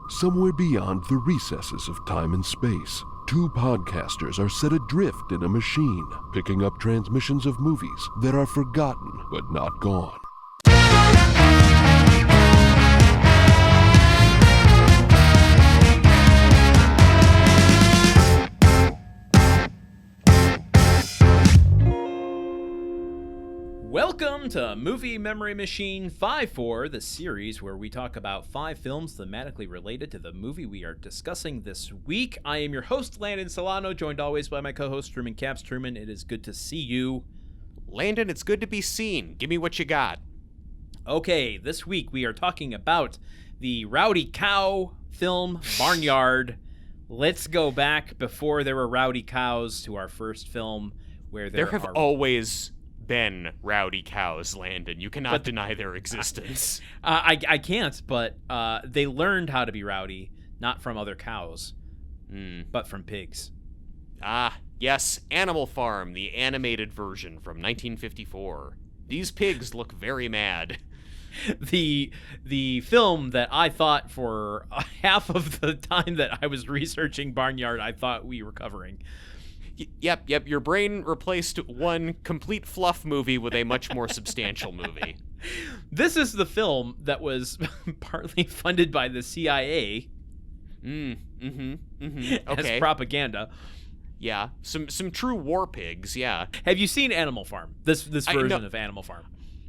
Somewhere beyond the recesses of time and space, two podcasters are set adrift in a machine, picking up transmissions of movies that are forgotten but not gone. Welcome to Movie Memory Machine 5-4, the series where we talk about 5 films thematically related to the movie we are discussing this week. I am your host, Landen Solano, joined always by my co-host, Truman Caps. Truman, it is good to see you. Landen, it's good to be seen. Give me what you got. Okay, this week we are talking about the Rowdy Cow film, Barnyard. Let's go back before there were rowdy cows to our first film, where there have always been rowdy cows, Landon. You cannot deny their existence. I can't, but they learned how to be rowdy, not from other cows, but from pigs. Ah, yes, Animal Farm, the animated version from 1954. These pigs look very mad. The film that I thought for half of the time that I was researching Barnyard, I thought we were covering. Yep. Your brain replaced one complete fluff movie with a much more substantial movie. This is the film that was partly funded by the CIA as propaganda. Yeah, some true war pigs, yeah. Have you seen Animal Farm? This version of Animal Farm?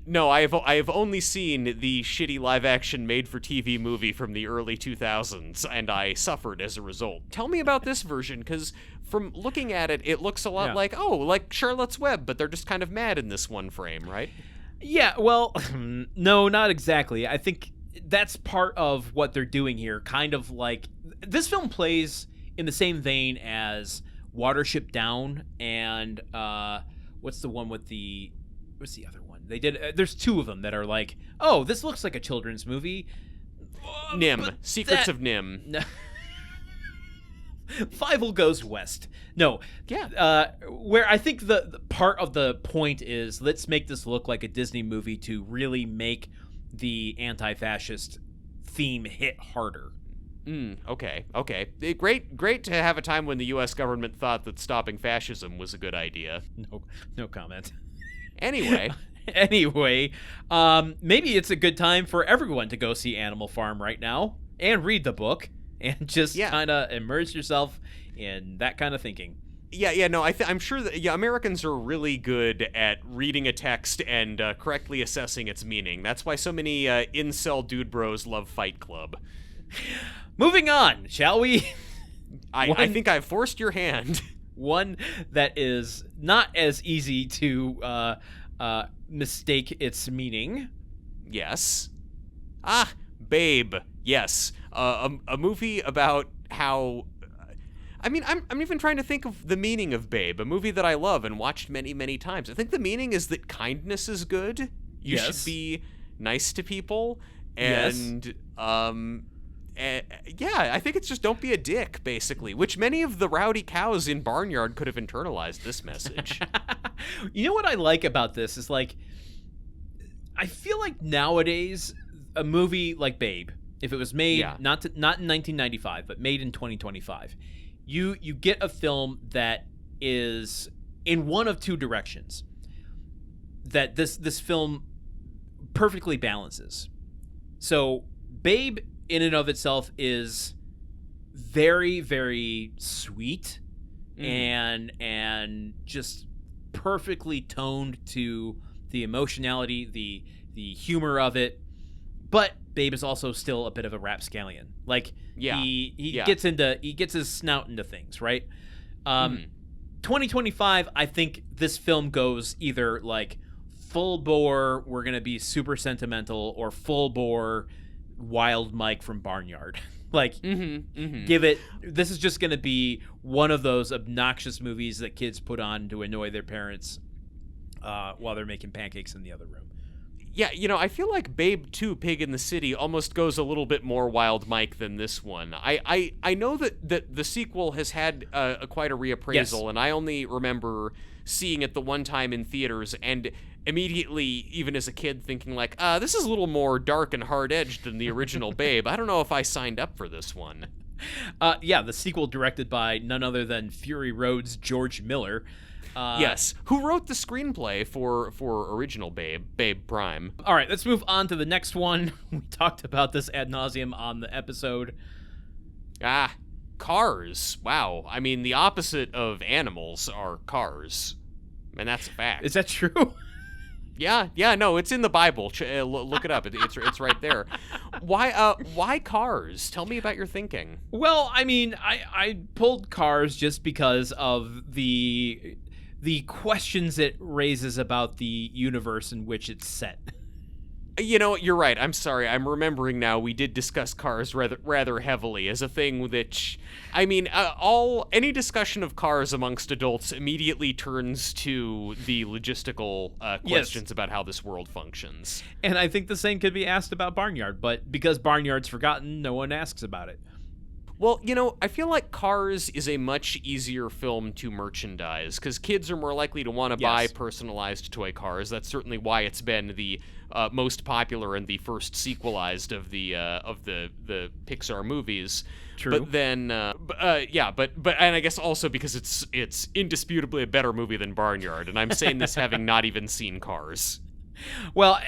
No, I have only seen the shitty live-action made-for-TV movie from the early 2000s, and I suffered as a result. Tell me about this version, because from looking at it, it looks a lot like Charlotte's Web, but they're just kind of mad in this one frame, right? Yeah, well, no, not exactly. I think that's part of what they're doing here, kind of like... This film plays in the same vein as Watership Down and, what's the one with the... What's the other one? They did. There's 2 of them that are like, oh, this looks like a children's movie. Nim. Secrets of Nim. No. Fievel Goes West. No. Yeah. Where I think the part of the point is, let's make this look like a Disney movie to really make the anti-fascist theme hit harder. Okay. Great to have a time when the U.S. government thought that stopping fascism was a good idea. No comment. Anyway, maybe it's a good time for everyone to go see Animal Farm right now and read the book and just kind of immerse yourself in that kind of thinking. No, I'm sure that Americans are really good at reading a text and correctly assessing its meaning. That's why so many incel dude bros love Fight Club. Moving on, shall we? I think I've forced your hand. One that is not as easy to mistake its meaning. Yes. Babe. Yes. A movie about how... I'm even trying to think of the meaning of Babe, a movie that I love and watched many, many times. I think the meaning is that kindness is good. You should be nice to people. And, I think it's just don't be a dick, basically, which many of the rowdy cows in Barnyard could have internalized this message. You know what I like about this is, like, I feel like nowadays a movie like Babe, if it was made not in 1995, but made in 2025, you get a film that is in one of 2 directions that this film perfectly balances. So Babe in and of itself is very, very sweet and just perfectly toned to the emotionality, the humor of it. But Babe is also still a bit of a rapscallion. Like he gets his snout into things, right? 2025, I think this film goes either like full bore, we're gonna be super sentimental, or full bore Wild Mike from Barnyard. Like, give it... This is just going to be one of those obnoxious movies that kids put on to annoy their parents while they're making pancakes in the other room. Yeah, I feel like Babe 2, Pig in the City almost goes a little bit more Wild Mike than this one. I know that the sequel has had quite a reappraisal, and I only remember seeing it the one time in theaters, and immediately, even as a kid, thinking like, this is a little more dark and hard-edged than the original Babe. I don't know if I signed up for this one. Yeah, the sequel directed by none other than Fury Road's George Miller. Yes, who wrote the screenplay for original Babe Prime. All right, let's move on to the next one. We talked about this ad nauseum on the episode. Cars. Wow. I mean, the opposite of animals are cars. And that's a fact. Is that true? Yeah, no, it's in the Bible. Look it up. It's right there. Why cars? Tell me about your thinking. Well, I mean, I pulled Cars just because of the questions it raises about the universe in which it's set. You know, you're right. I'm sorry. I'm remembering now. We did discuss Cars rather heavily as a thing that, I mean, any discussion of Cars amongst adults immediately turns to the logistical questions about how this world functions. And I think the same could be asked about Barnyard, but because Barnyard's forgotten, no one asks about it. Well, you know, I feel like Cars is a much easier film to merchandise because kids are more likely to want to buy personalized toy cars. That's certainly why it's been the most popular and the first sequelized of the Pixar movies. True. But then, but and I guess also because it's indisputably a better movie than Barnyard, and I'm saying this having not even seen Cars. Well,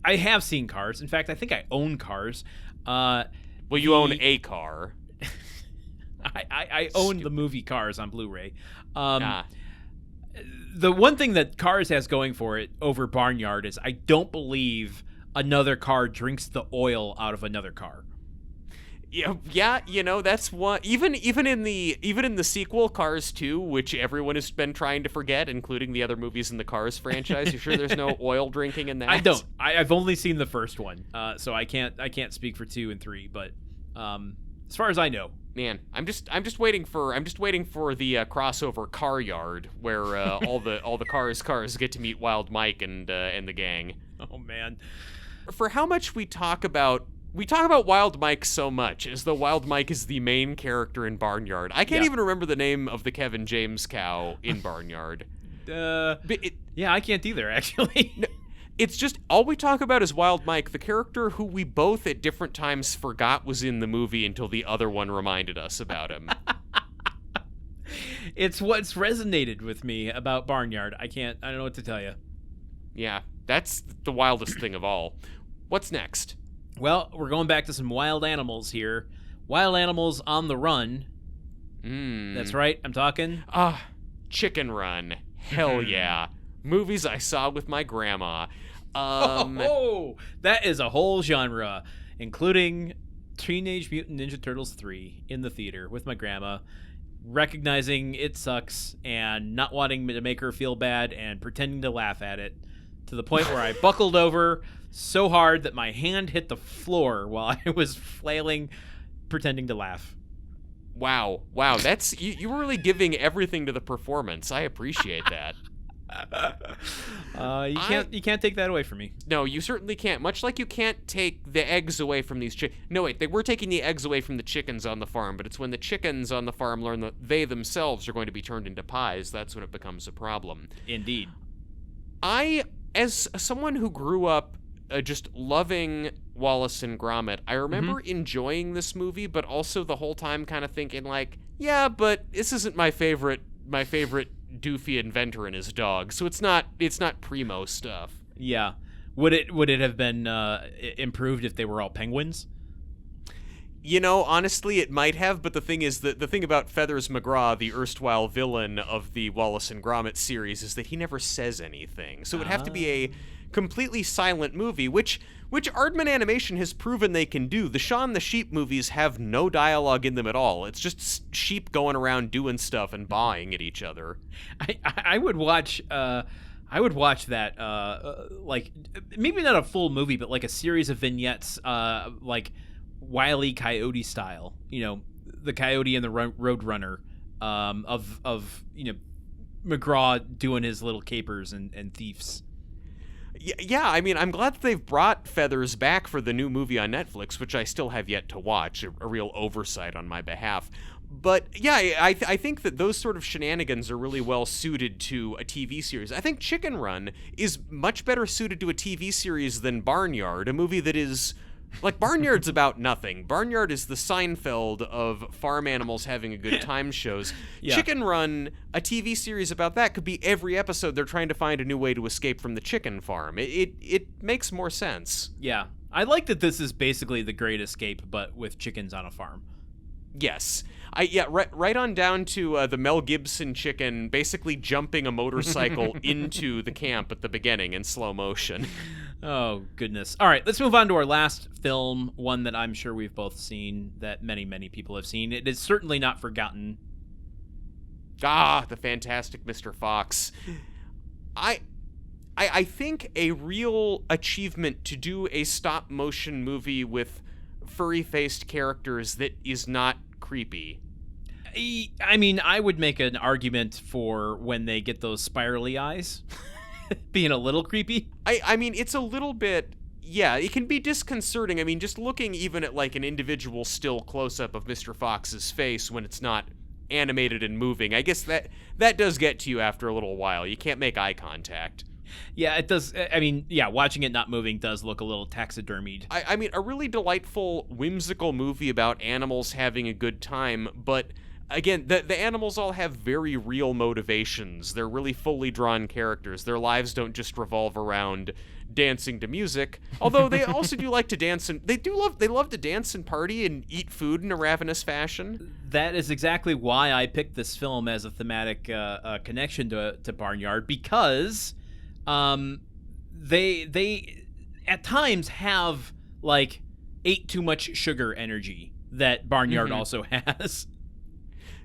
I have seen Cars. In fact, I think I own Cars. Well, you own a car. I own the movie Cars on Blu-ray. The one thing that Cars has going for it over Barnyard is I don't believe another car drinks the oil out of another car. Yeah, you know, that's one. Even in the sequel, Cars 2, which everyone has been trying to forget, including the other movies in the Cars franchise. You sure there's no oil drinking in that? I don't. I've only seen the first one, so I can't speak for 2 and 3. But as far as I know. Man, I'm just waiting for the crossover Car Yard where all the cars get to meet Wild Mike and the gang. Oh man. For how much we talk about Wild Mike so much as though Wild Mike is the main character in Barnyard. I can't even remember the name of the Kevin James cow in Barnyard. Yeah, I can't either actually. No, it's just all we talk about is Wild Mike, the character who we both at different times forgot was in the movie until the other one reminded us about him. It's what's resonated with me about Barnyard. I don't know what to tell you. Yeah, that's the wildest thing of all. What's next? Well, we're going back to some wild animals here. Wild animals on the run. That's right, I'm talking. Chicken Run. Hell yeah. Movies I saw with my grandma. That is a whole genre, including Teenage Mutant Ninja Turtles 3 in the theater with my grandma, recognizing it sucks and not wanting to make her feel bad and pretending to laugh at it, to the point where I buckled over so hard that my hand hit the floor while I was flailing, pretending to laugh. Wow, that's you were really giving everything to the performance. I appreciate that. You can't take that away from me. No, you certainly can't. Much like you can't take the eggs away from these No, wait, they were taking the eggs away from the chickens on the farm, but it's when the chickens on the farm learn that they themselves are going to be turned into pies, that's when it becomes a problem. Indeed. As someone who grew up just loving Wallace and Gromit, I remember enjoying this movie, but also the whole time kind of thinking like, yeah, but this isn't my favorite doofy inventor and his dog, so it's not primo stuff. Yeah. Would it have been improved if they were all penguins? You know, honestly, it might have, but the thing is that the thing about Feathers McGraw, the erstwhile villain of the Wallace and Gromit series, is that he never says anything. So it would have to be a completely silent movie, which Aardman Animation has proven they can do. The Shaun the Sheep movies have no dialogue in them at all. It's just sheep going around doing stuff and bawing at each other. I would watch that, like, maybe not a full movie, but like a series of vignettes, like Wile E. Coyote style, you know, the coyote and the roadrunner, of you know, McGraw doing his little capers and thieves. Yeah, I mean, I'm glad that they've brought Feathers back for the new movie on Netflix, which I still have yet to watch, a real oversight on my behalf. But yeah, I think that those sort of shenanigans are really well suited to a TV series. I think Chicken Run is much better suited to a TV series than Barnyard, a movie that is... Like, Barnyard's about nothing. Barnyard is the Seinfeld of farm animals having a good time shows. Yeah. Chicken Run, a TV series about that, could be every episode they're trying to find a new way to escape from the chicken farm. It makes more sense. Yeah. I like that this is basically The Great Escape, but with chickens on a farm. Yes. Right on down to the Mel Gibson chicken basically jumping a motorcycle into the camp at the beginning in slow motion. Oh, goodness. All right, let's move on to our last film, one that I'm sure we've both seen, that many, many people have seen. It is certainly not forgotten. Ah, the fantastic Mr. Fox. I think a real achievement to do a stop-motion movie with furry-faced characters that is not creepy. I mean, I would make an argument for when they get those spirally eyes being a little creepy. I mean, it's a little bit, yeah, it can be disconcerting. I mean, just looking even at like an individual still close-up of Mr. Fox's face when it's not animated and moving, I guess that does get to you after a little while. You can't make eye contact. Yeah, it does. I mean, yeah, watching it not moving does look a little taxidermied. I mean, a really delightful, whimsical movie about animals having a good time, but again, the animals all have very real motivations. They're really fully drawn characters. Their lives don't just revolve around dancing to music, although they also do like to dance, and they love to dance and party and eat food in a ravenous fashion. That is exactly why I picked this film as a thematic connection to Barnyard, because they at times have like ate too much sugar energy that Barnyard also has.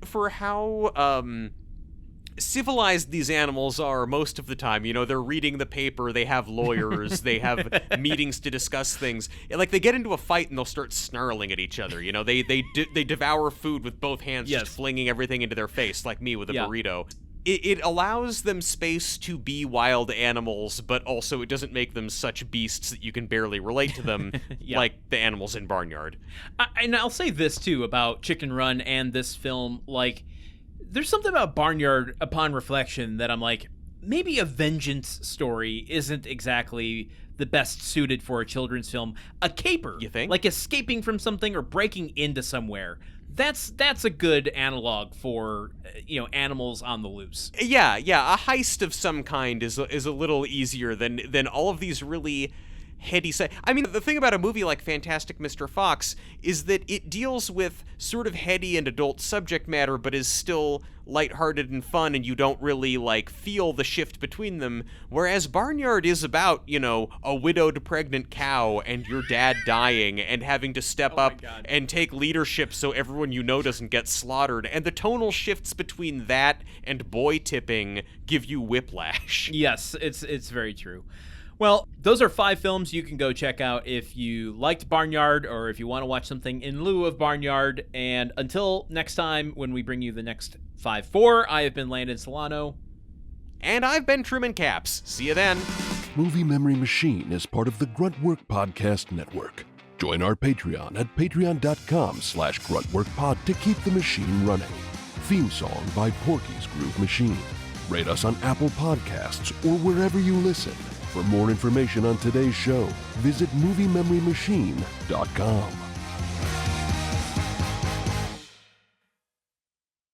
For how civilized these animals are most of the time, you know, they're reading the paper, they have lawyers, they have meetings to discuss things. Like, they get into a fight and they'll start snarling at each other. You know, they devour food with both hands, just flinging everything into their face, like me with a burrito. It allows them space to be wild animals, but also it doesn't make them such beasts that you can barely relate to them, like the animals in Barnyard. And I'll say this, too, about Chicken Run and this film. Like, there's something about Barnyard, upon reflection, that I'm like, maybe a vengeance story isn't exactly the best suited for a children's film. A caper, you think? Like escaping from something or breaking into somewhere. That's a good analog for, you know, animals on the loose. Yeah, a heist of some kind is a little easier than all of these really heady I mean, the thing about a movie like Fantastic Mr. Fox is that it deals with sort of heady and adult subject matter, but is still lighthearted and fun, and you don't really, like, feel the shift between them, whereas Barnyard is about, you know, a widowed pregnant cow and your dad dying and having to step up and take leadership so everyone you know doesn't get slaughtered, and the tonal shifts between that and boy tipping give you whiplash. Yes, it's very true. Well, those are 5 films you can go check out if you liked Barnyard or if you want to watch something in lieu of Barnyard. And until next time, when we bring you the next 5-4, I have been Landon Solano. And I've been Truman Caps. See you then. Movie Memory Machine is part of the Gruntwork Podcast Network. Join our Patreon at patreon.com/gruntworkpod to keep the machine running. Theme song by Porky's Groove Machine. Rate us on Apple Podcasts or wherever you listen. For more information on today's show, visit MovieMemoryMachine.com.